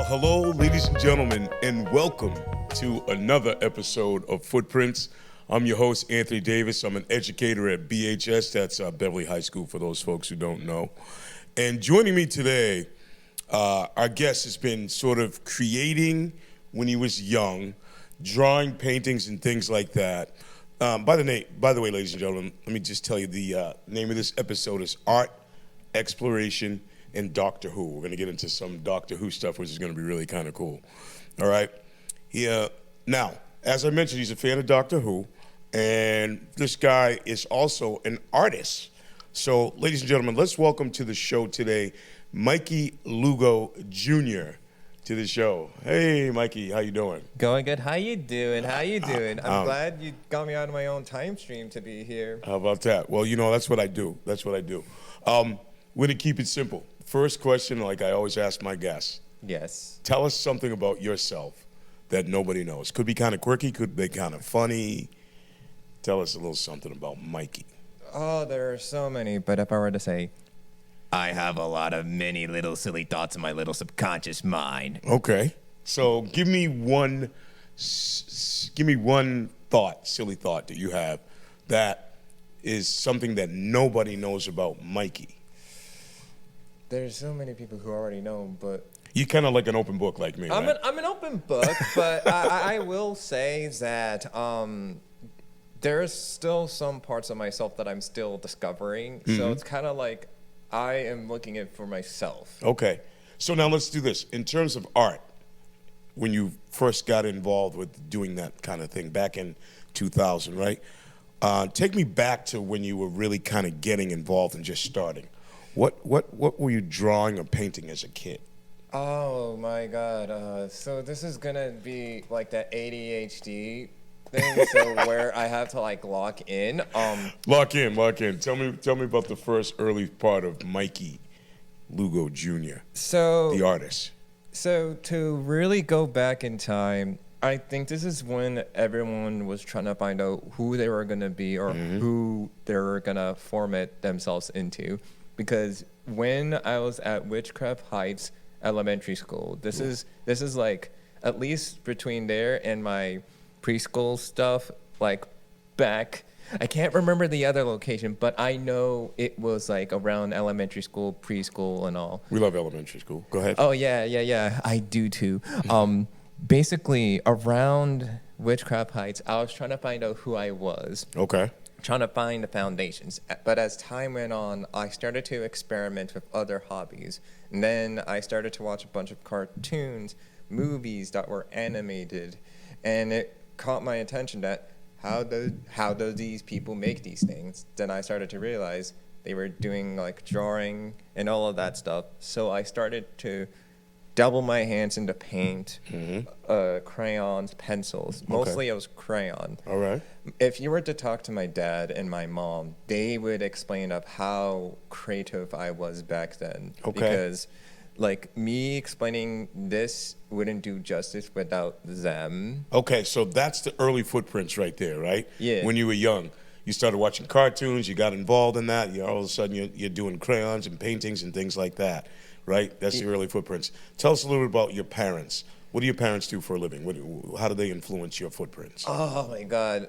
Hello, ladies and gentlemen, and welcome to another episode of Footprints. I'm your host, Anthony Davis. I'm an educator at BHS, that's Beverly High School for those folks who don't know. And joining me today, our guest has been sort of creating when he was young, drawing paintings and things like that. By the way, ladies and gentlemen, let me just tell you the name of this episode is Art, Exploration, and Doctor Who. We're going to get into some Doctor Who stuff, which is going to be really kind of cool. All right? Now, as I mentioned, he's a fan of Doctor Who, and this guy is also an artist. So, ladies and gentlemen, let's welcome to the show today, Mikey Lugo Jr. to the show. Hey, Mikey, how you doing? Going good. How you doing? I'm glad you got me out of my own time stream to be here. How about that? Well, you know, that's what I do. We're going to keep it simple. First question, like I always ask my guests. Yes. Tell us something about yourself that nobody knows. Could be kind of quirky, could be kind of funny. Tell us a little something about Mikey. Oh, there are so many, but if I were to say, I have a lot of many little silly thoughts in my little subconscious mind. Okay. So give me one thought, silly thought that you have that is something that nobody knows about Mikey. There's so many people who already know, but You're kind of like an open book like me, right? I'm an open book, but I will say that there's still some parts of myself that I'm still discovering. Mm-hmm. So it's kind of like I am looking at for myself. Okay. So now let's do this. In terms of art, when you first got involved with doing that kind of thing back in 2000, right? Take me back to when you were really kind of getting involved and just starting. What were you drawing or painting as a kid? Oh my God! So this is gonna be like that ADHD thing. So where I have to like lock in. Lock in. Tell me about the first early part of Mikey Lugo Jr. So the artist. So to really go back in time, I think this is when everyone was trying to find out who they were gonna be or who they were gonna format themselves into. Because when I was at Witchcraft Heights Elementary School, this is like at least between there and my preschool stuff, like back, I can't remember the other location, but I know it was like around elementary school, preschool, and all. We love elementary school. Go ahead. Oh yeah, I do too. Basically around Witchcraft Heights, I was trying to find out who I was. Okay. Trying to find the foundations. But as time went on, I started to experiment with other hobbies. And then I started to watch a bunch of cartoons, movies that were animated. And it caught my attention that how do these people make these things? Then I started to realize they were doing like drawing and all of that stuff. So I started to double my hands into paint, crayons, pencils. Mostly it was crayon. All right. If you were to talk to my dad and my mom, they would explain of how creative I was back then. Okay. Because like me explaining this wouldn't do justice without them. Okay, so that's the early footprints right there, right? Yeah. When you were young, you started watching cartoons, you got involved in that, all of a sudden you're doing crayons and paintings and things like that. Right? That's the early footprints. Tell us a little bit about your parents. What do your parents do for a living? How do they influence your footprints? Oh, my God.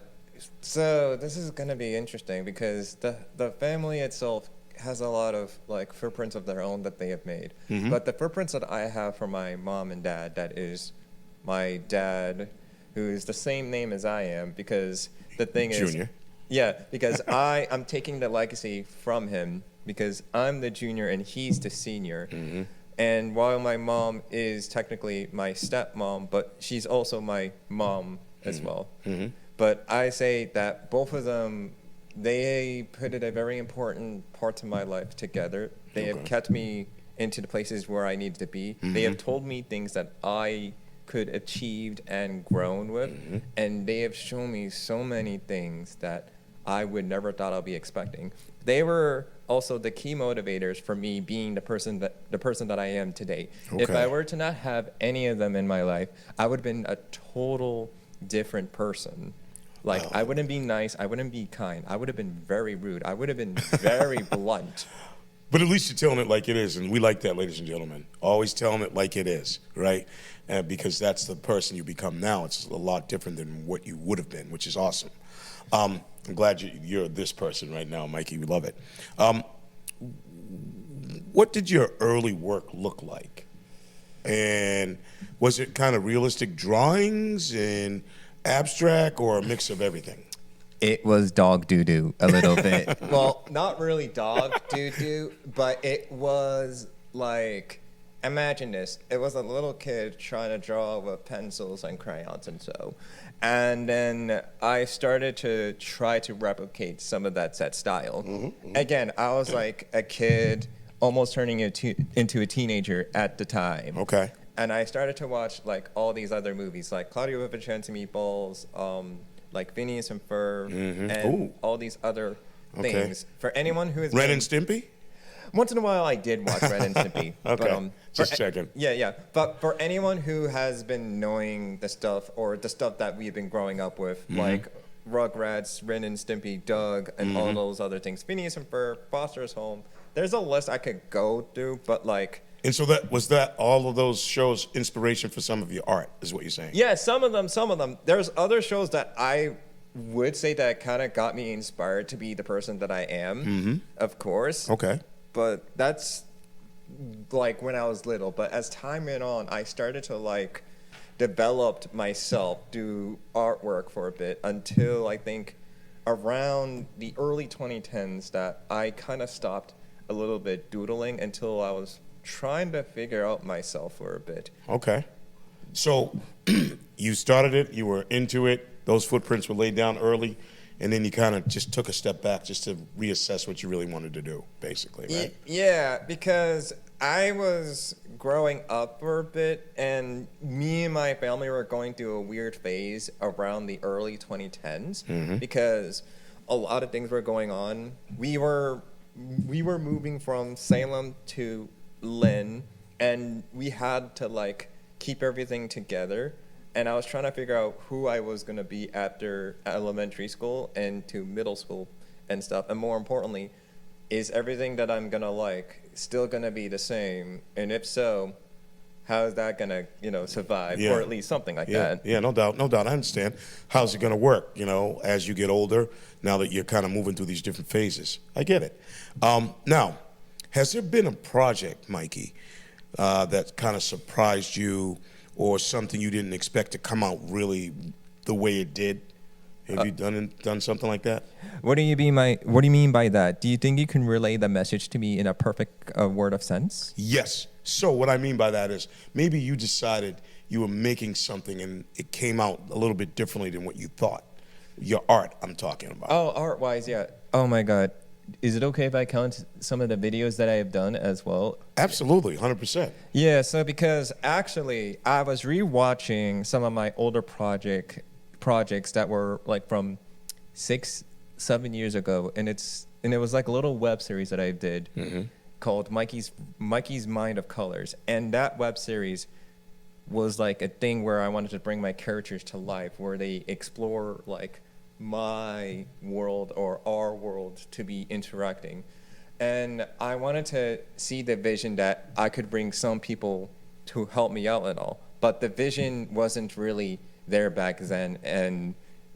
So this is going to be interesting because the family itself has a lot of like footprints of their own that they have made. Mm-hmm. But the footprints that I have from my mom and dad, that is my dad, who is the same name as I am, because the thing is... Junior. Yeah, because I'm taking the legacy from him. Because I'm the junior and he's the senior. Mm-hmm. And while my mom is technically my stepmom, but she's also my mom as well. Mm-hmm. But I say that both of them, they put in a very important part of my life together. They have kept me into the places where I needed to be. Mm-hmm. They have told me things that I could achieve and grown with. Mm-hmm. And they have shown me so many things that I would never thought I'd be expecting. They were also the key motivators for me being the person that I am today. Okay. If I were to not have any of them in my life, I would have been a total different person. Like, I wouldn't be nice. I wouldn't be kind. I would have been very rude. I would have been very blunt. But at least you're telling it like it is, and we like that, ladies and gentlemen. Always telling it like it is, right? Because that's the person you become now. It's a lot different than what you would have been, which is awesome. I'm glad you're this person right now, Mikey. We love it. What did your early work look like? And was it kind of realistic drawings and abstract, or a mix of everything? It was dog doo-doo a little bit. Well, not really dog doo-doo, but it was like, imagine this. It was a little kid trying to draw with pencils and crayons and so. And then I started to try to replicate some of that set style. Again, I was like a kid almost turning into a teenager at the time. Okay. And I started to watch like all these other movies, like Claudio Vicenza Meatballs, like Phineas and Ferb, and all these other things. For anyone who is Ren and Stimpy? Once in a while, I did watch Ren and Stimpy. Okay, just checking. Yeah. But for anyone who has been knowing the stuff, or the stuff that we've been growing up with, like Rugrats, Ren and Stimpy, Doug, and all those other things, Phineas and Ferb, Foster's Home, there's a list I could go through, but like... And so that all of those shows inspiration for some of your art, is what you're saying? Yeah, some of them. There's other shows that I would say that kind of got me inspired to be the person that I am, of course. Okay. But that's like when I was little. But as time went on, I started to like develop myself, do artwork for a bit, until I think around the early 2010s that I kind of stopped a little bit doodling until I was trying to figure out myself for a bit. Okay. So you started it, you were into it, those footprints were laid down early, and then you kind of just took a step back just to reassess what you really wanted to do, basically, right? Yeah, because I was growing up for a bit, and me and my family were going through a weird phase around the early 2010s because a lot of things were going on. We were moving from Salem to Lynn, and we had to like keep everything together, and I was trying to figure out who I was going to be after elementary school and to middle school and stuff, and more importantly, is everything that I'm going to like still going to be the same, and if so, how is that going to survive, or at least something like that? Yeah, no doubt, I understand. How's it going to work, as you get older, now that you're kind of moving through these different phases? I get it. Now, has there been a project, Mikey, that kind of surprised you, or something you didn't expect to come out really the way it did? Have you done something like that? What do you mean by that? Do you think you can relay the message to me in a perfect word of sense? Yes. So what I mean by that is maybe you decided you were making something and it came out a little bit differently than what you thought. Your art, I'm talking about. Oh, art-wise, yeah. Oh my God. Is it okay if I count some of the videos that I have done as well? Absolutely, 100%. Yeah, so because actually I was rewatching some of my older projects that were like from 6-7 years ago, and it was like a little web series that I did called Mikey's Mind of Colors, and that web series was like a thing where I wanted to bring my characters to life, where they explore like my world or our world to be interacting. And I wanted to see the vision that I could bring some people to help me out and all. But the vision wasn't really there back then. And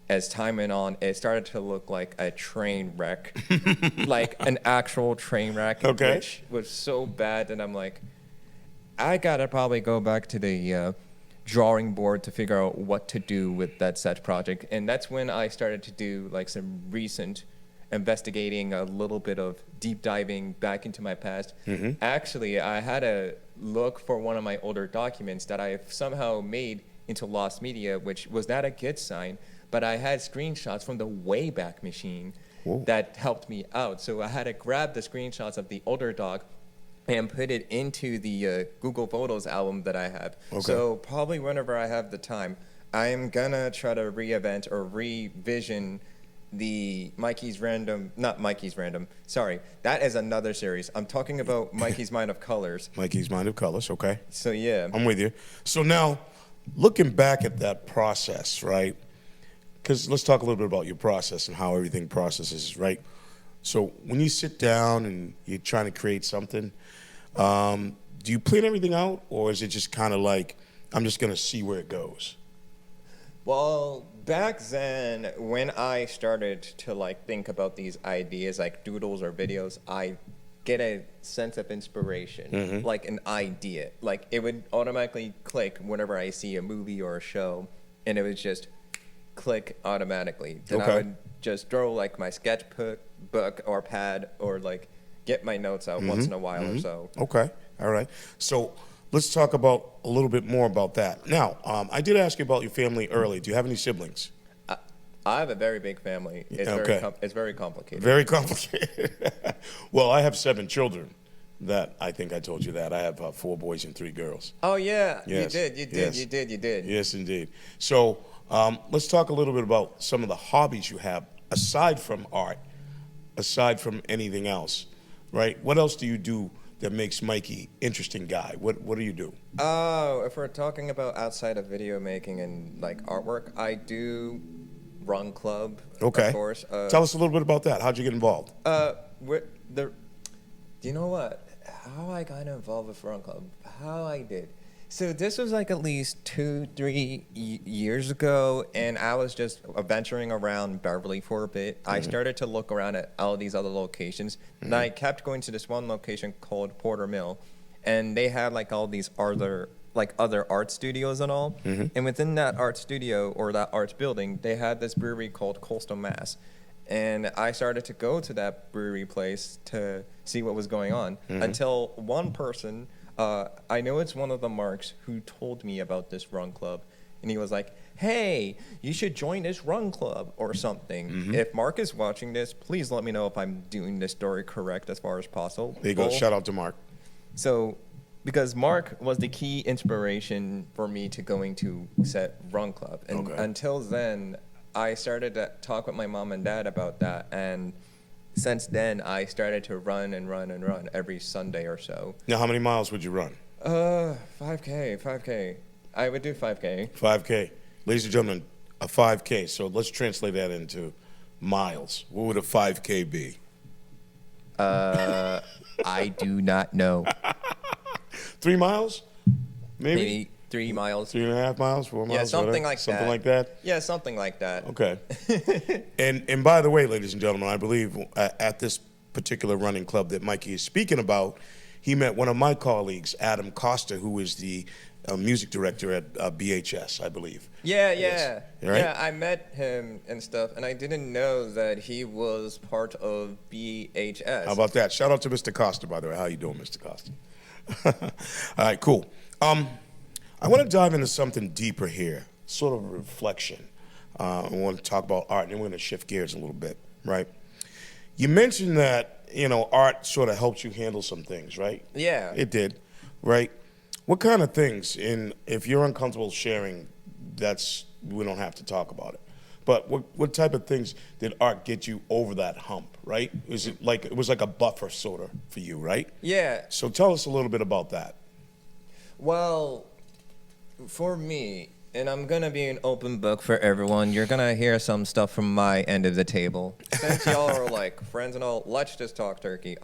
as time went on, it started to look like a train wreck, like an actual train wreck, which was so bad that I'm like, I gotta probably go back to the drawing board to figure out what to do with that set project. And that's when I started to do like some recent investigating, a little bit of deep diving back into my past. Actually, I had to look for one of my older documents that I've somehow made into lost media, which was not a good sign, but I had screenshots from the Wayback Machine that helped me out. So I had to grab the screenshots of the older doc and put it into the Google Photos album that I have. So probably whenever I have the time, I'm gonna try to reinvent or revision the sorry, that is another series. I'm talking about Mikey's Mind of Colors. Mikey's Mind of Colors, okay. So yeah. I'm with you. So now, looking back at that process, right? Because let's talk a little bit about your process and how everything processes, right? So when you sit down and you're trying to create something, do you plan everything out, or is it just kind of like, I'm just going to see where it goes? Well, back then, when I started to like think about these ideas, like doodles or videos, I get a sense of inspiration, like an idea. Like it would automatically click whenever I see a movie or a show, and it would just click automatically. Then I would just throw like my sketchbook book or pad or like get my notes out once in a while or so. Okay, all right. So let's talk about a little bit more about that. Now, I did ask you about your family early. Do you have any siblings? I have a very big family. It's it's very complicated. Very complicated. Well, I have 7 children. That I think I told you that. I have 4 boys and 3 girls. Oh yeah, Yes. you did. Yes, indeed. So let's talk a little bit about some of the hobbies you have aside from art, aside from anything else, right? What else do you do that makes Mikey interesting guy? What do you do? Oh, if we're talking about outside of video making and like artwork, I do run club. Okay. Of course. Tell us a little bit about that. How'd you get involved? Do you know what? How I got involved with run club? How I did. So this was like at least 2-3 years ago, and I was just venturing around Beverly for a bit. I started to look around at all these other locations, and I kept going to this one location called Porter Mill, and they had like all these other art studios and all. And within that art studio or that arts building, they had this brewery called Coastal Mass. And I started to go to that brewery place to see what was going on until one person, I know it's one of the Marks, who told me about this run club. And he was like, hey, you should join this run club or something. If Mark is watching this, please let me know if I'm doing this story correct as far as possible. There you go. Shout out to Mark. So, because Mark was the key inspiration for me to going to set run club. And until then, I started to talk with my mom and dad about that, and since then, I started to run every Sunday or so. Now, how many miles would you run? 5K. I would do 5K. 5K. Ladies and gentlemen, a 5K. So let's translate that into miles. What would a 5K be? I do not know. 3 miles? Maybe 3 miles. 3.5 miles, 4 miles. Yeah, something whatever. like Something that. like that. Yeah, something like that. Okay. and by the way, ladies and gentlemen, I believe at this particular running club that Mikey is speaking about, he met one of my colleagues, Adam Costa, who is the music director at BHS, I believe. Yeah. Yes. Right? Yeah, I met him and stuff, and I didn't know that he was part of BHS. How about that? Shout out to Mr. Costa, by the way. How you doing, Mr. Costa? All right, cool. I want to dive into something deeper here, sort of a reflection. I want to talk about art, and then we're going to shift gears a little bit, right? You mentioned that, art sort of helps you handle some things, right? Yeah. It did, right? What kind of things, and if you're uncomfortable sharing, we don't have to talk about it. But what type of things did art get you over that hump, right? It was like a buffer sort of for you, right? Yeah. So tell us a little bit about that. Well, for me, and I'm going to be an open book for everyone, you're going to hear some stuff from my end of the table. Since y'all are like friends and all, let's just talk turkey.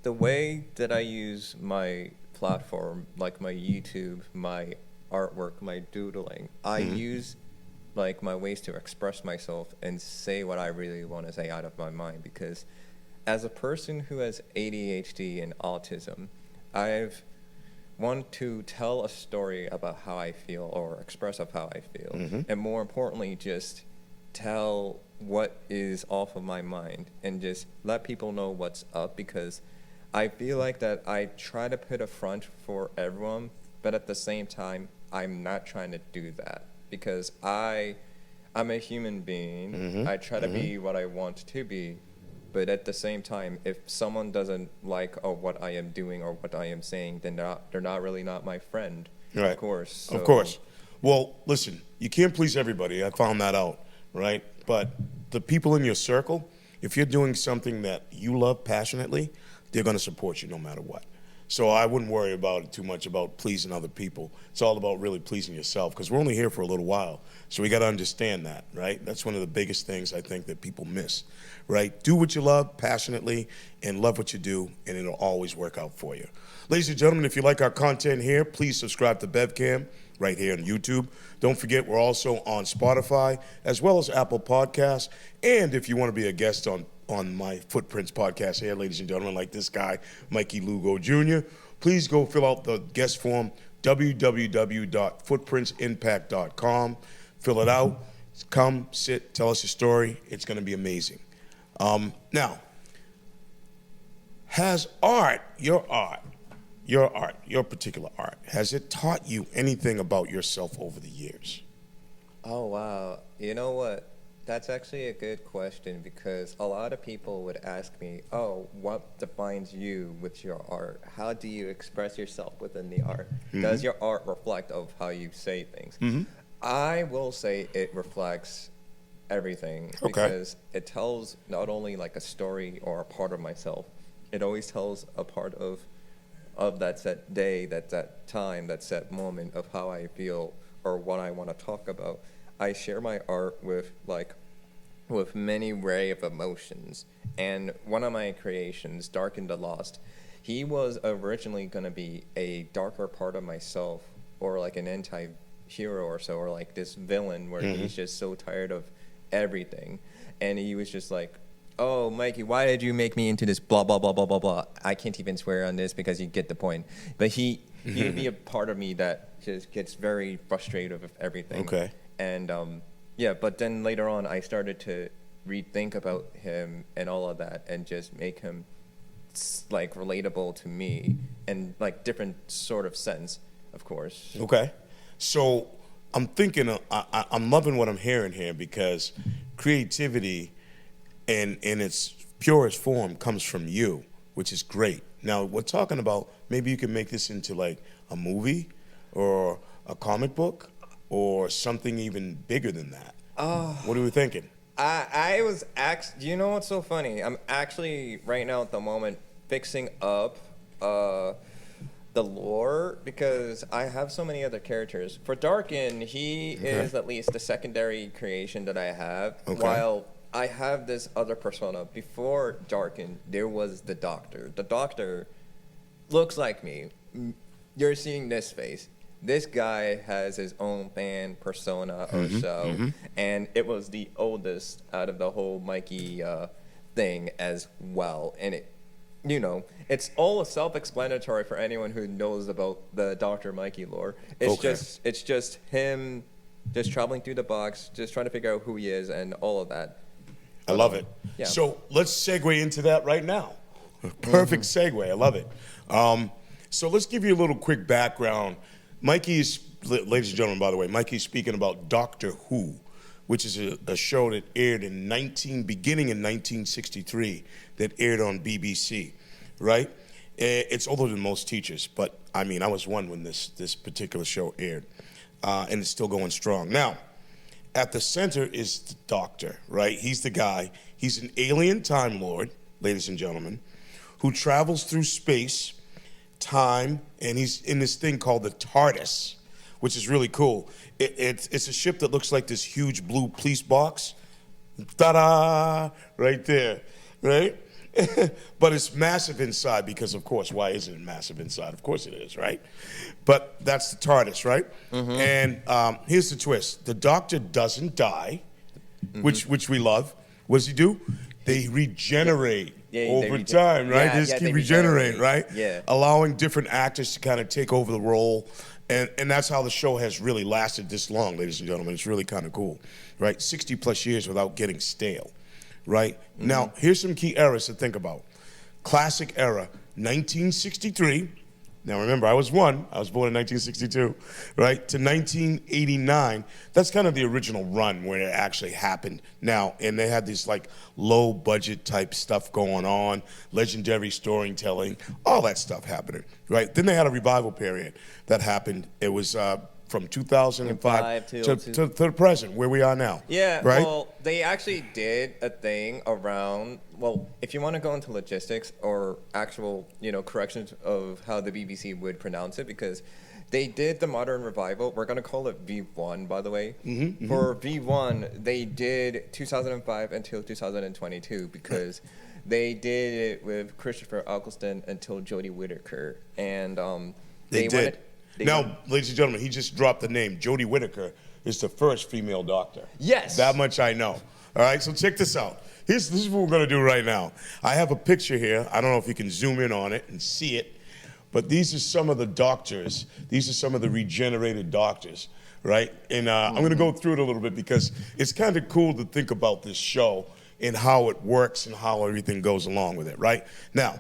The way that I use my platform, like my YouTube, my artwork, my doodling, I use like my ways to express myself and say what I really want to say out of my mind, because as a person who has ADHD and autism, I've want to tell a story about how I feel or express of how I feel, and more importantly, just tell what is off of my mind and just let people know what's up, because I feel like that I try to put a front for everyone, but at the same time, I'm not trying to do that, because I'm a human being. I try to be what I want to be, but at the same time, if someone doesn't like what I am doing or what I am saying, then they're not really not my friend. Right. Of course. So. Of course. Well, listen, you can't please everybody. I found that out, right? But the people in your circle, if you're doing something that you love passionately, they're going to support you no matter what. So I wouldn't worry about it too much about pleasing other people. It's all about really pleasing yourself, because we're only here for a little while. So we got to understand that, right? That's one of the biggest things I think that people miss, right? Do what you love passionately and love what you do, and it'll always work out for you. Ladies and gentlemen, if you like our content here, please subscribe to BevCam right here on YouTube. Don't forget, we're also on Spotify as well as Apple Podcasts. And if you want to be a guest on my Footprints podcast here, ladies and gentlemen, like this guy, Mikey Lugo Jr., please go fill out the guest form, www.footprintsimpact.com. Fill it out. Come, sit, tell us your story. It's going to be amazing. Now, has your particular art, has it taught you anything about yourself over the years? Oh, wow. You know what? That's actually a good question, because a lot of people would ask me, oh, what defines you with your art? How do you express yourself within the art? Mm-hmm. Does your art reflect of how you say things? Mm-hmm. I will say it reflects everything, because it tells not only like a story or a part of myself, it always tells a part of that set day, that time, that set moment of how I feel or what I want to talk about. I share my art with many array of emotions. And one of my creations, Dark and the Lost, he was originally going to be a darker part of myself, or like an anti-hero or so, or like this villain where he's just so tired of everything. And he was just like, oh, Mikey, why did you make me into this blah, blah, blah, blah, blah, blah. I can't even swear on this because you get the point. But he'd be a part of me that just gets very frustrated with everything. Okay. And but then later on, I started to rethink about him and all of that, and just make him like relatable to me in like different sort of sense, of course. Okay. So I'm thinking, I'm loving what I'm hearing here, because creativity in its purest form comes from you, which is great. Now, we're talking about maybe you can make this into like a movie or a comic book or something even bigger than that. What are we thinking? I was do you know what's so funny? I'm actually right now at the moment fixing up the lore, because I have so many other characters. For Darkin, he is at least the secondary creation that I have, while I have this other persona. Before Darkin, there was the Doctor. The Doctor looks like me. You're seeing this face. This guy has his own fan persona or so, and it was the oldest out of the whole Mikey thing as well. And it's all self-explanatory for anyone who knows about the Dr. Mikey lore. It's just him just traveling through the box, just trying to figure out who he is and all of that. I love it. Yeah. So let's segue into that right now. Perfect segue. I love it. So let's give you a little quick background. Mikey's, ladies and gentlemen, by the way, Mikey's speaking about Doctor Who, which is a show that aired beginning in 1963, that aired on BBC, right? It's older than most teachers, but I mean, I was one when this particular show aired, and it's still going strong. Now, at the center is the Doctor, right? He's the guy. He's an alien Time Lord, ladies and gentlemen, who travels through space, time, and he's in this thing called the TARDIS, which is really cool. It's a ship that looks like this huge blue police box. Ta-da! Right there, right? But it's massive inside, because, of course, why isn't it massive inside? Of course it is, right? But that's the TARDIS, right? And here's the twist. The Doctor doesn't die, which we love. What does he do? They regenerate over time, right? They just keep regenerating, right? Yeah. Allowing different actors to kind of take over the role. And that's how the show has really lasted this long, ladies and gentlemen. It's really kind of cool, right? 60 plus years without getting stale, right? Now, here's some key eras to think about. Classic era, 1963. Now, remember, I was born in 1962, right? To 1989. That's kind of the original run where it actually happened. Now, and they had this like low budget type stuff going on, legendary storytelling, all that stuff happening, right? Then they had a revival period that happened. It was from 2005 to to the present, where we are now. Yeah, right? well, they actually did a thing around, well, if you want to go into logistics or actual, corrections of how the BBC would pronounce it, because they did the modern revival. We're going to call it V1, by the way. For V1, they did 2005 until 2022 because they did it with Christopher Eccleston until Jodie Whittaker. And they did. Ladies and gentlemen, he just dropped the name. Jodie Whittaker is the first female doctor. Yes. That much I know. All right, so check this out. This is what we're going to do right now. I have a picture here. I don't know if you can zoom in on it and see it. But these are some of the doctors. These are some of the regenerated doctors, right? And I'm going to go through it a little bit because it's kind of cool to think about this show and how it works and how everything goes along with it, right? Now,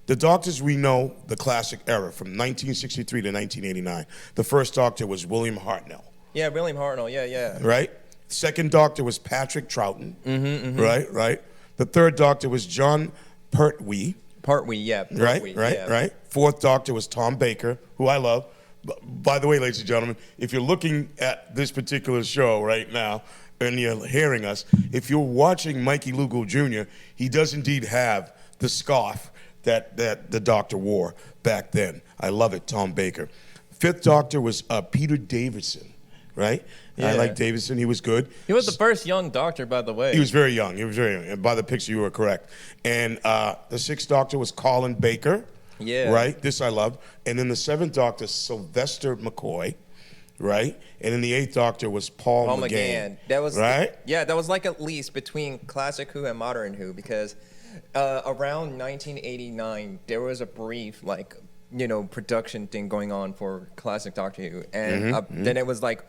the doctors we know, the classic era from 1963 to 1989. The first doctor was William Hartnell. Yeah, William Hartnell, yeah. Right? Second doctor was Patrick Troughton, right? The third doctor was John Pertwee. Right. Fourth doctor was Tom Baker, who I love. By the way, ladies and gentlemen, if you're looking at this particular show right now and you're hearing us, if you're watching Mikey Lugo Jr., he does indeed have the scarf that the doctor wore back then. I love it, Tom Baker. Fifth doctor was Peter Davison, right? Yeah. I like Davison. He was good. He was the first young doctor, by the way. He was very young. And by the picture, you were correct. And the sixth doctor was Colin Baker. Yeah. Right? This I love. And then the seventh doctor, Sylvester McCoy. Right? And then the eighth doctor was Paul McGann. That was right? That was like at least between classic Who and modern Who, because around 1989, there was a brief, production thing going on for classic Doctor Who. And then it was like,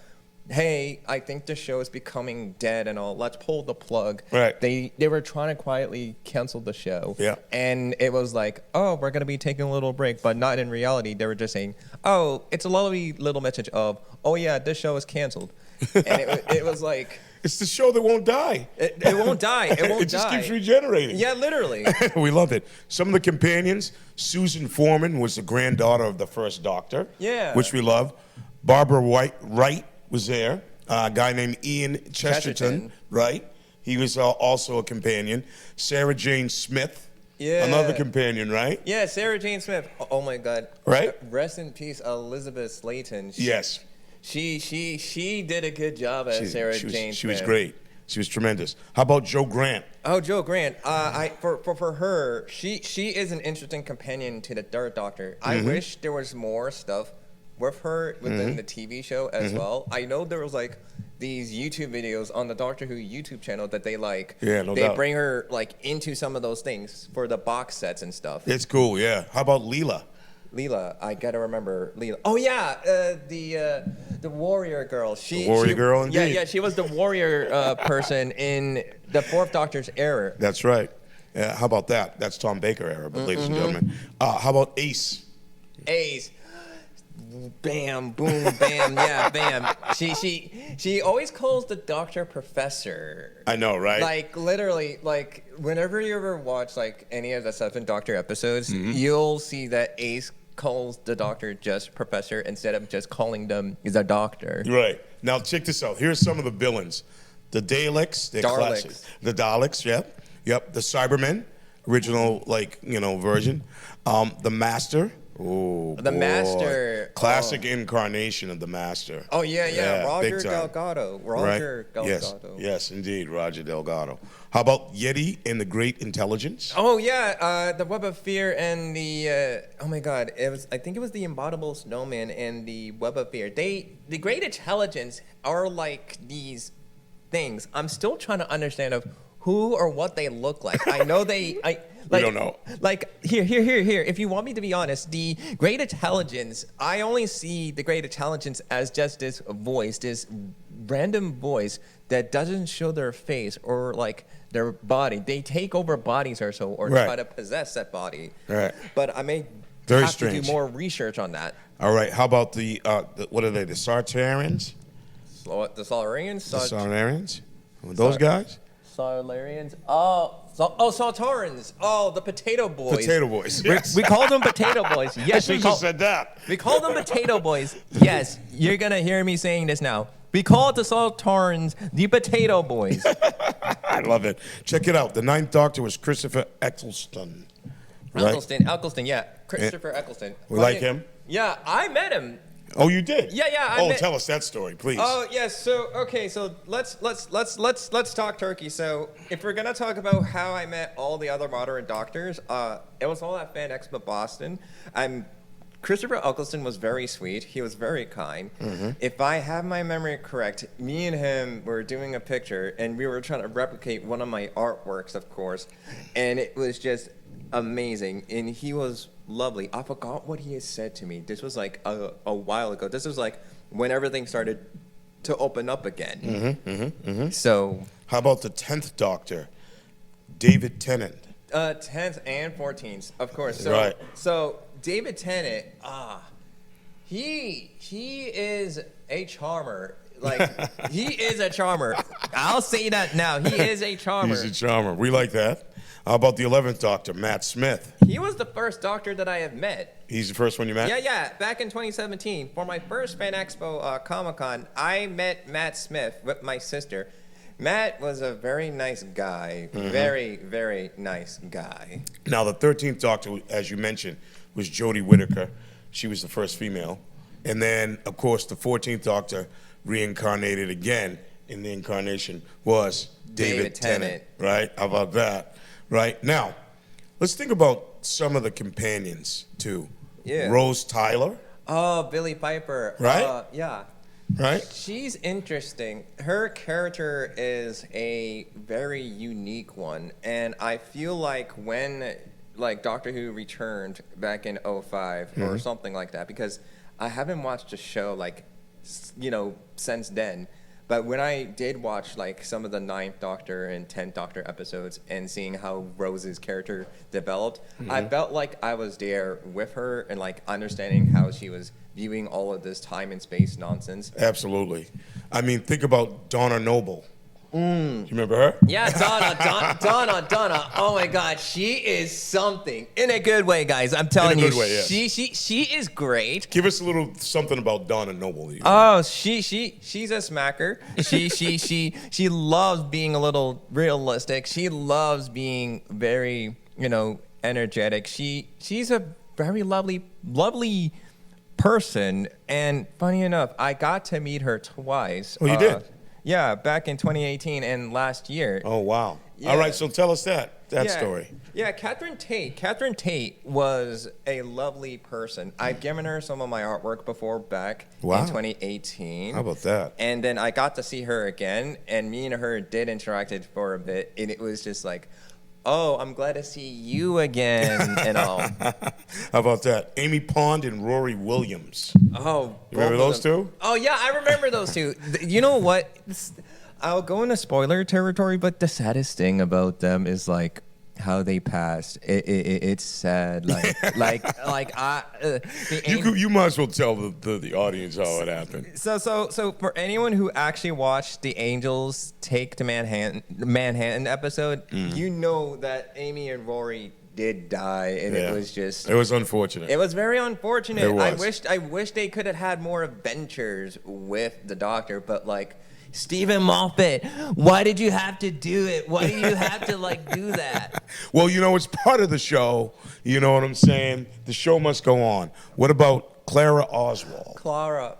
hey, I think the show is becoming dead and all. Let's pull the plug. Right. They were trying to quietly cancel the show. Yeah. And it was like, oh, we're going to be taking a little break. But not in reality. They were just saying, oh, it's a lovely little message of, oh, yeah, this show is canceled. And it was like... It's the show that won't die. It won't die. It won't die. It just keeps regenerating. Yeah, literally. We love it. Some of the companions, Susan Foreman was the granddaughter of the first doctor. Yeah. Which we love. Barbara Wright was there. A guy named Ian Chesterton, right? He was also a companion. Sarah Jane Smith. Yeah. Another companion, right? Yeah, Sarah Jane Smith. Oh my God. Right? Rest in peace, Elizabeth Slayton. Yes. She did a good job as Sarah Jane Smith. She was great. She was tremendous. How about Jo Grant? Oh, Jo Grant. For her, she is an interesting companion to the Third Doctor. I wish there was more stuff with her within the TV show as well. I know there was these YouTube videos on the Doctor Who YouTube channel that they doubt. bring her into some of those things for the box sets and stuff. It's cool, yeah. How about Leela? Leela, I gotta remember Leela. Oh yeah, the warrior girl. The warrior girl, indeed. Yeah, she was the warrior person in the Fourth Doctor's era. That's right. How about that? That's Tom Baker era, but ladies and gentlemen. How about Ace? Ace. Bam, boom, bam, yeah, bam. She always calls the Doctor Professor. I know, right? Literally, whenever you ever watch any of the 7 Doctor episodes, you'll see that Ace calls the Doctor just Professor instead of just calling them the Doctor. Right. Now check this out. Here's some of the villains: the Daleks, the Daleks, yep. The Cybermen, original version. The Master. Oh, the Master. Classic incarnation of the Master. Oh, yeah. Roger Delgado. Yes, indeed. Roger Delgado. How about Yeti and the Great Intelligence? Oh, yeah. The Web of Fear and the... oh, my God. I think it was the Embodiable Snowman and the Web of Fear. The Great Intelligence are like these things. I'm still trying to understand of who or what they look like. I know they... we don't know. Here. If you want me to be honest, the Great Intelligence, I only see the Great Intelligence as just this voice, this random voice that doesn't show their face or their body. They take over bodies or so, or try to possess that body. Right. But I may Very have strange. to do more research on that. All right. How about the what are they? The Sartarians? The Solarians? The Solarians? Those guys? Solarians. Oh, Saltarans. Oh, the Potato Boys. Potato Boys. Yes. We call them Potato Boys. Yes, I should have said that. We call them Potato Boys. Yes, you're gonna hear me saying this now. We call the Saltarans the Potato Boys. I love it. Check it out. The Ninth Doctor was Christopher Eccleston. Right? Eccleston, yeah. Christopher Eccleston. We like him? Yeah, I met him. Oh, you did? Yeah. Tell us that story, please. Oh, yes. So, okay. So let's talk turkey. So, if we're gonna talk about how I met all the other modern doctors, it was all at Fan Expo Boston. Christopher Eccleston was very sweet. He was very kind. Mm-hmm. If I have my memory correct, me and him were doing a picture, and we were trying to replicate one of my artworks, of course, and it was just amazing. And he was lovely. I forgot what he had said to me. This was like a while ago. This was like when everything started to open up again. So, how about the 10th Doctor, David Tennant? 10th and 14th, of course. So, right. So David Tennant, he is a charmer. Like, he is a charmer. I'll say that now. He is a charmer. He's a charmer. We like that. How about the 11th Doctor, Matt Smith? He was the first doctor that I have met. He's the first one you met? Yeah. Back in 2017, for my first Fan Expo Comic-Con, I met Matt Smith with my sister. Matt was a very nice guy. Mm-hmm. Very, very nice guy. Now, the 13th Doctor, as you mentioned, was Jodie Whittaker. She was the first female. And then, of course, the 14th Doctor, reincarnated again in the incarnation, was David Tennant. Right? How about that? Right? Now, let's think about some of the companions, too. Yeah. Rose Tyler. Oh, Billie Piper. Right? Yeah. Right? She's interesting. Her character is a very unique one. And I feel like when Doctor Who returned back in 2005 or something like that, because I haven't watched a show since then. But when I did watch some of the 9th Doctor and 10th Doctor episodes and seeing how Rose's character developed, I felt like I was there with her and understanding how she was viewing all of this time and space nonsense. Absolutely. I mean, think about Donna Noble. You remember her? Yeah, Donna. Oh my God, she is something in a good way, guys. I'm telling you, yes. she is great. Give us a little something about Donna Noble. Oh, she's a smacker. She loves being a little realistic. She loves being very energetic. She's a very lovely person. And funny enough, I got to meet her twice. Oh, you did? Yeah, back in 2018 and last year. Oh, wow. Yeah. All right, so tell us that story. Yeah, Catherine Tate. Catherine Tate was a lovely person. I've given her some of my artwork before back in 2018. How about that? And then I got to see her again, and me and her did interact for a bit, and it was just like, oh, I'm glad to see you again and all. How about that? Amy Pond and Rory Williams. Oh, you remember those two? Oh, yeah, I remember those two. You know what? I'll go into spoiler territory, but the saddest thing about them is how they passed. It's sad. You might as well tell the audience how it happened. So for anyone who actually watched the Angels Take to Manhattan episode, you know that Amy and Rory did die, and it was unfortunate. It was very unfortunate. It was. I wish they could have had more adventures with the Doctor, but Stephen Moffat, why did you have to do it? Why do you have to do that? Well, it's part of the show. You know what I'm saying? The show must go on. What about Clara Oswald? Clara,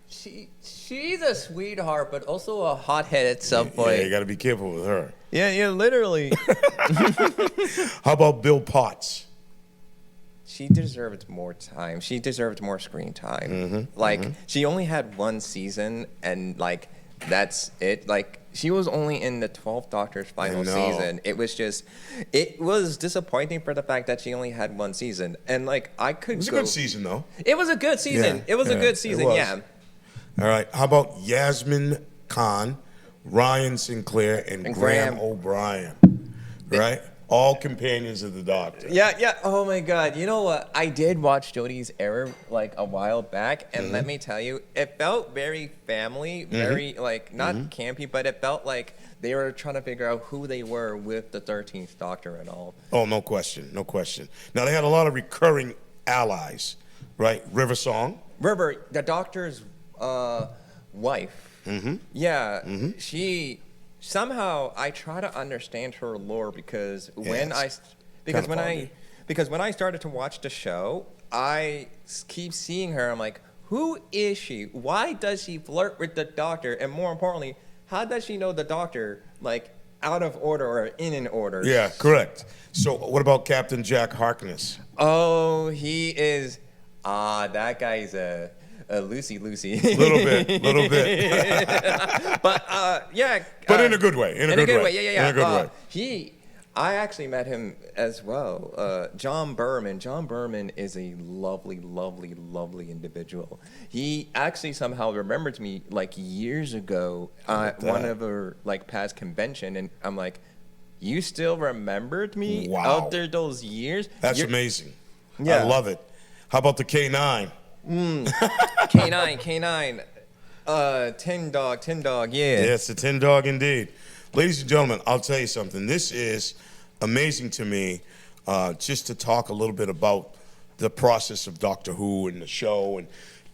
she's a sweetheart, but also a hothead at some point. Yeah, you got to be careful with her. Yeah, literally. How about Bill Potts? She deserved more time. She deserved more screen time. She only had one season, and that's it. She was only in the 12th Doctor's final season. It was disappointing for the fact that she only had one season. And I could It was a good season, though. It was a good season. Yeah, it was a good season, yeah. All right. How about Yasmin Khan, Ryan Sinclair, and Graham O'Brien? Right? All companions of the doctor. Yeah. Oh my God. You know what? I did watch Jodie's Error like a while back, and let me tell you, it felt very family, very like not campy, but it felt like they were trying to figure out who they were with the 13th Doctor and all. Oh, no question. No question. Now, they had a lot of recurring allies, right? River Song. River, the Doctor's wife. Yeah, she somehow I try to understand her lore because when I started to watch the show, I keep seeing her. I'm like, who is she? Why does she flirt with the Doctor? And more importantly, how does she know the Doctor like out of order or in an order? Yeah, correct. So, what about Captain Jack Harkness? Oh, he is. That guy's a Lucy. Little bit. But yeah. But in a good way. In a good way. Yeah. In a good way. I actually met him as well. John Berman. John Berman is a lovely individual. He actually somehow remembered me like years ago at one of our like past convention, and I'm like, you still remembered me after those years? That's amazing. Yeah. I love it. How about the K9? K9. Tin Dog, yeah. Yes, the Tin Dog indeed. Ladies and gentlemen, I'll tell you something. This is amazing to me, just to talk a little bit about the process of Doctor Who and the show.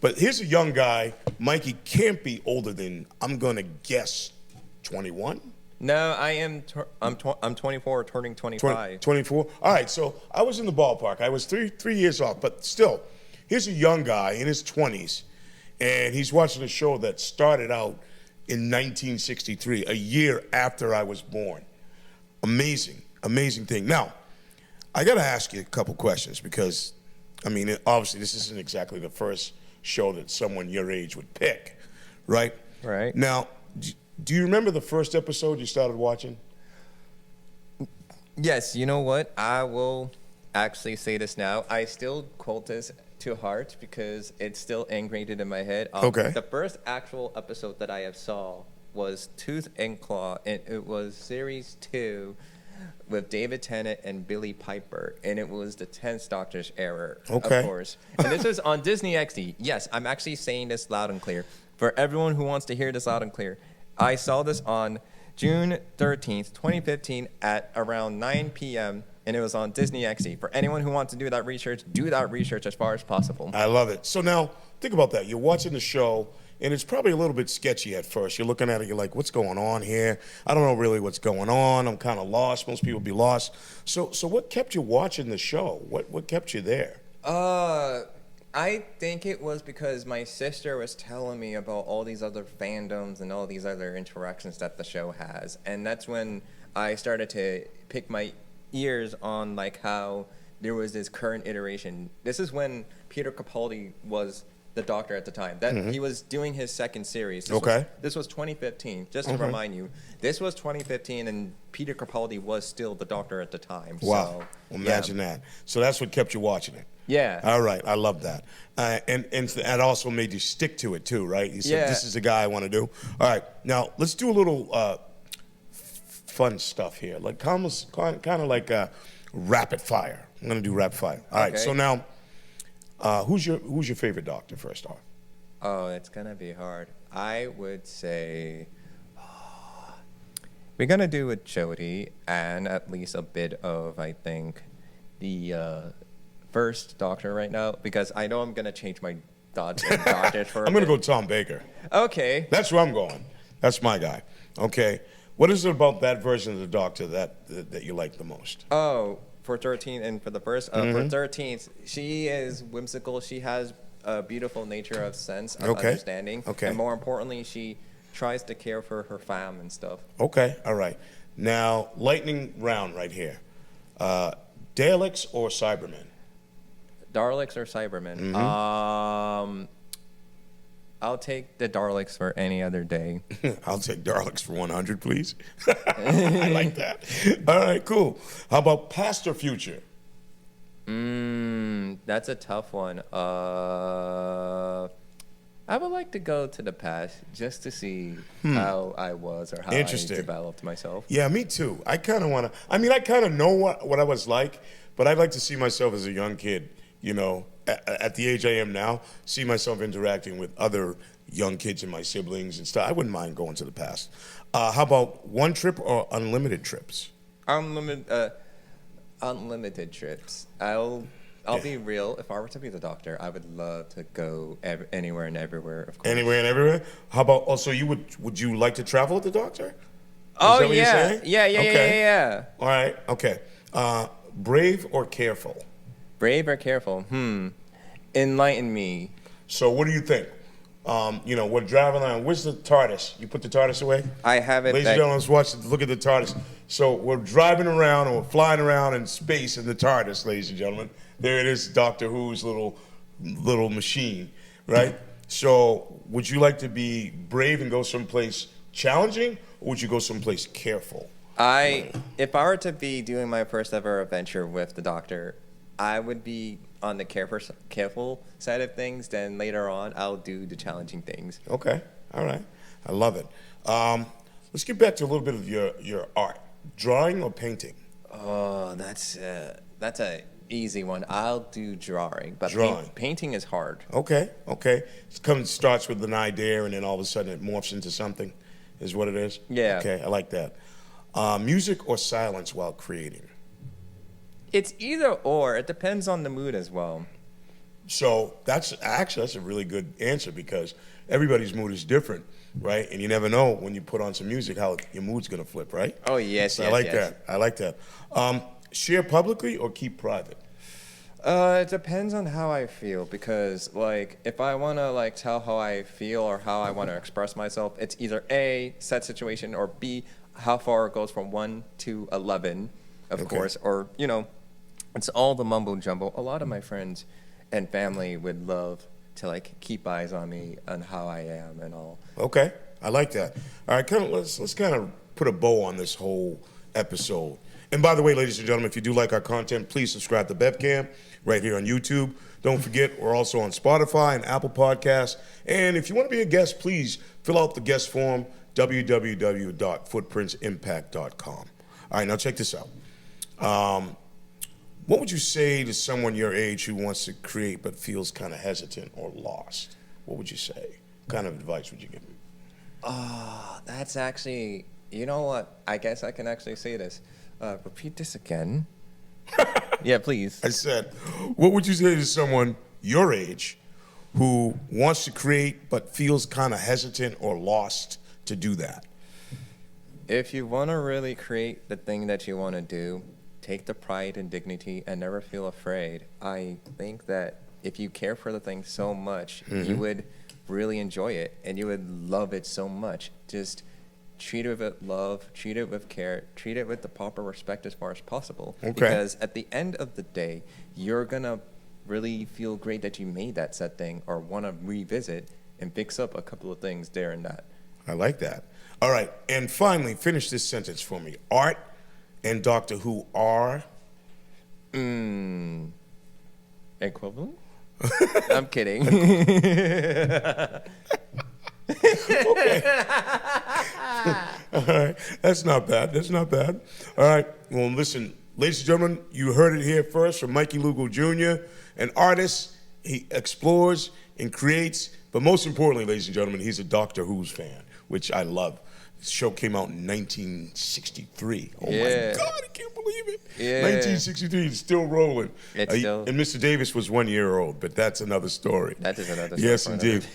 But here's a young guy. Mikey can't be older than, I'm going to guess, 21? No, I am. I'm 24, turning 25. 24? All right, so I was in the ballpark. I was three years off, but still, here's a young guy in his 20s, and he's watching a show that started out in 1963, a year after I was born. Amazing thing. Now, I got to ask you a couple questions because, I mean, obviously this isn't exactly the first show that someone your age would pick, right? Right. Now, do you remember the first episode you started watching? Yes, you know what? I will actually say this now. I still quote this to heart because it's still ingrained in my head. Okay. The first actual episode that I have saw was Tooth and Claw, and it was series 2 with David Tennant and Billy Piper, and it was the 10th Doctor's Error, of course. And this was on Disney XD. Yes, I'm actually saying this loud and clear. For everyone who wants to hear this loud and clear, I saw this on June 13th, 2015 at around 9 p.m., and it was on Disney XD. For anyone who wants to do that research as far as possible. I love it. So now, think about that. You're watching the show, and it's probably a little bit sketchy at first. You're looking at it, you're like, what's going on here? I don't know really what's going on. I'm kind of lost. Most people be lost. So what kept you watching the show? What kept you there? I think it was because my sister was telling me about all these other fandoms and all these other interactions that the show has. And that's when I started to pick my ears on like how there was this current iteration. This is when Peter Capaldi was the Doctor at the time. That he was doing his second series. This was 2015, just to remind you. This was 2015, and Peter Capaldi was still the Doctor at the time. Wow. So, imagine that. So that's what kept you watching it. Yeah. All right. I love that. And that also made you stick to it, too, right? You said, this is the guy I want to do. All right. Now, let's do a little fun stuff here. Like kind of like rapid fire. I'm going to do rapid fire. All right. So now, who's your favorite Doctor, first off? Oh, it's going to be hard. I would say we're going to do with Jodie and at least a bit of, I think, the first Doctor right now, because I know I'm going to change my thoughts and Doctors for I'm going to go Tom Baker. Okay. That's where I'm going. That's my guy. Okay. What is it about that version of the Doctor that you like the most? Oh, for 13 and for the first, for 13th, she is whimsical. She has a beautiful nature of sense of understanding. Okay. And more importantly, she tries to care for her fam and stuff. Okay. All right. Now, lightning round right here. Daleks or Cybermen? Daleks or Cybermen? I'll take the Daleks for any other day. I'll take Daleks for 100, please. I like that. All right, cool. How about past or future? That's a tough one. I would like to go to the past just to see how I was or how I Interesting. developed myself. Yeah, me too. I kind of want to. I mean, I kind of know what I was like, but I'd like to see myself as a young kid. At the age I am now, see myself interacting with other young kids and my siblings and stuff. I wouldn't mind going to the past. How about one trip or unlimited trips? Unlimited trips. I'll be real. If I were to be the doctor, I would love to go anywhere and everywhere. Of course. Anywhere and everywhere. How about also would you like to travel with the doctor? Is Oh that what you're yeah, saying? yeah. Okay. All right. Okay. Brave or careful? Brave or careful? Enlighten me. So what do you think? We're driving around. Where's the TARDIS? You put the TARDIS away? I have it. Ladies and gentlemen, look at the TARDIS. So we're driving around and we're flying around in space in the TARDIS, ladies and gentlemen. There it is, Doctor Who's little machine, right? So would you like to be brave and go someplace challenging, or would you go someplace careful? If I were to be doing my first ever adventure with the doctor, I would be on the careful side of things. Then later on, I'll do the challenging things. Okay, all right, I love it. Let's get back to a little bit of your art, drawing or painting. Oh, that's a easy one. I'll do drawing, but painting is hard. Okay. Starts with an idea, and then all of a sudden it morphs into something, is what it is? Yeah. Okay, I like that. Music or silence while creating? It's either or. It depends on the mood as well. So that's a really good answer because everybody's mood is different, right? And you never know when you put on some music how your mood's going to flip, right? Oh, yes, So yes, I like that. Share publicly or keep private? It depends on how I feel because, like, if I want to, like, tell how I feel or how I want to express myself, it's either A, set situation, or B, how far it goes from 1 to 11, of course, or, it's all the mumbo jumbo. A lot of my friends and family would love to, like, keep eyes on me on how I am and all. Okay, I like that. All right, let's kind of put a bow on this whole episode. And by the way, ladies and gentlemen, if you do like our content, please subscribe to BevCam right here on YouTube. Don't forget, we're also on Spotify and Apple Podcasts. And if you want to be a guest, please fill out the guest form, www.footprintsimpact.com. All right, now check this out. What would you say to someone your age who wants to create but feels kind of hesitant or lost? What would you say? What kind of advice would you give them? That's actually, you know what? I guess I can actually say this. Repeat this again. Yeah, please. I said, what would you say to someone your age who wants to create but feels kind of hesitant or lost to do that? If you want to really create the thing that you want to do, take the pride and dignity and never feel afraid. I think that if you care for the thing so much, you would really enjoy it and you would love it so much. Just treat it with love, treat it with care, treat it with the proper respect as far as possible. Okay. Because at the end of the day, you're going to really feel great that you made that set thing or want to revisit and fix up a couple of things there and that. I like that. All right, and finally, finish this sentence for me. Art and Doctor Who are? Equivalent? I'm kidding. All right, that's not bad. All right, well, listen, ladies and gentlemen, you heard it here first from Mikey Lugo Jr., an artist. He explores and creates, but most importantly, ladies and gentlemen, he's a Doctor Who's fan, which I love. The show came out in 1963. Oh, my God, I can't believe it. Yeah. 1963, it's still rolling. It's still. And Mr. Davis was 1 year old, but that's another story. That is another story. Yes, indeed.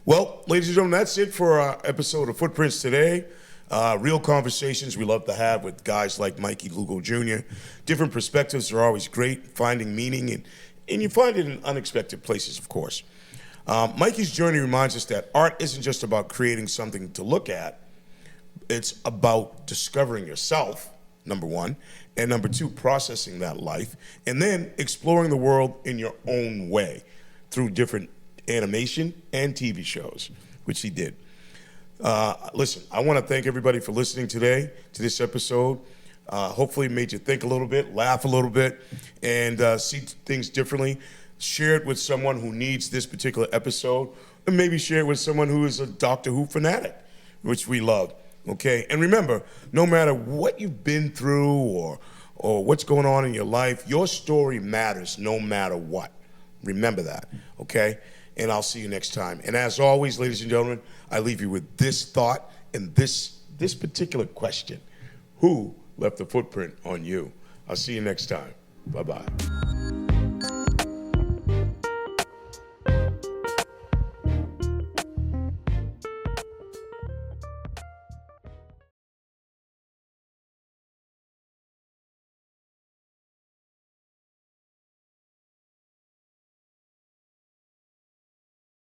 Well, ladies and gentlemen, that's it for our episode of Footprints today. Real conversations we love to have with guys like Mikey Lugo Jr. Different perspectives are always great, finding meaning, and you find it in unexpected places, of course. Mikey's journey reminds us that art isn't just about creating something to look at. It's about discovering yourself, number one, and number two, processing that life, and then exploring the world in your own way through different animation and TV shows, which he did. Listen, I want to thank everybody for listening today to this episode. Hopefully it made you think a little bit, laugh a little bit, and see things differently. Share it with someone who needs this particular episode, and maybe share it with someone who is a Doctor Who fanatic, which we love, okay? And remember, no matter what you've been through or what's going on in your life, your story matters no matter what. Remember that, okay? And I'll see you next time. And as always, ladies and gentlemen, I leave you with this thought and this particular question. Who left a footprint on you? I'll see you next time. Bye-bye.